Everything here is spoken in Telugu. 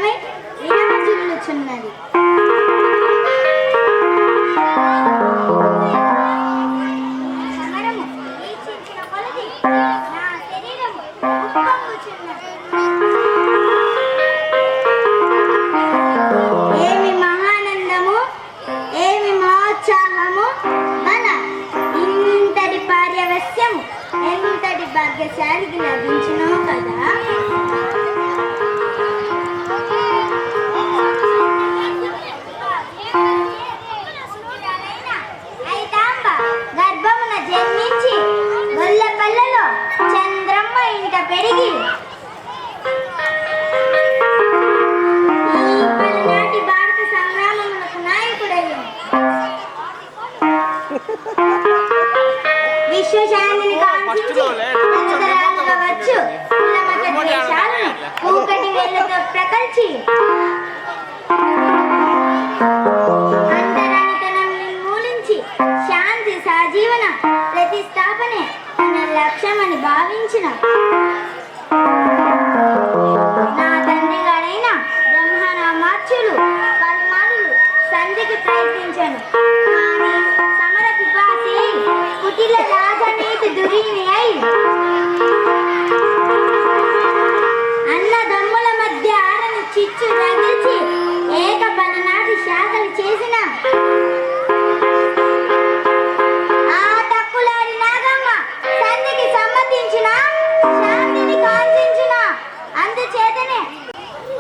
విషయమై విరమచిల్లుచున్నది. సమరము వీక్షించిన కొలది నా శరీరము ఉప్పొంగుచున్నది. ఏమి మహానందము, ఏమి మహోత్సాహము, మన ఇంతటి పార్యవస్యము ఎంతటి భాగ్యశాలికి లభించునో కదా. ఐతాంబ గర్భమున జన్మించి గొల్లపల్లలో చంద్రమ్మ ఇంట పెరిగి ఈ పలనాటి భారత సంగ్రామమునకు నాయకుడయ్యాడు. విశ్వశాంతిని కాంక్షించి తదితరాలుగా వచ్చు కులమత ద్వేషాలను కూకటి వేళ్లతో ప్రకల్చి అంతరానితనం నిర్మూలించి శాంతి సహజీవన ప్రతిష్టాపనే తన లక్ష్యమని భావించిన నా తండ్రి గారైన బ్రహ్మనామాచ్యులు పలుమారులు సంధికి ప్రయత్నించాను. కానీ సమర పిపాసి కుటిల రాజనీతి దురీని అయి అన్నదమ్ముల మధ్య ఆరని చిచ్చు రగిల్చి ఏక పలనాటి శాఖలు చేసిన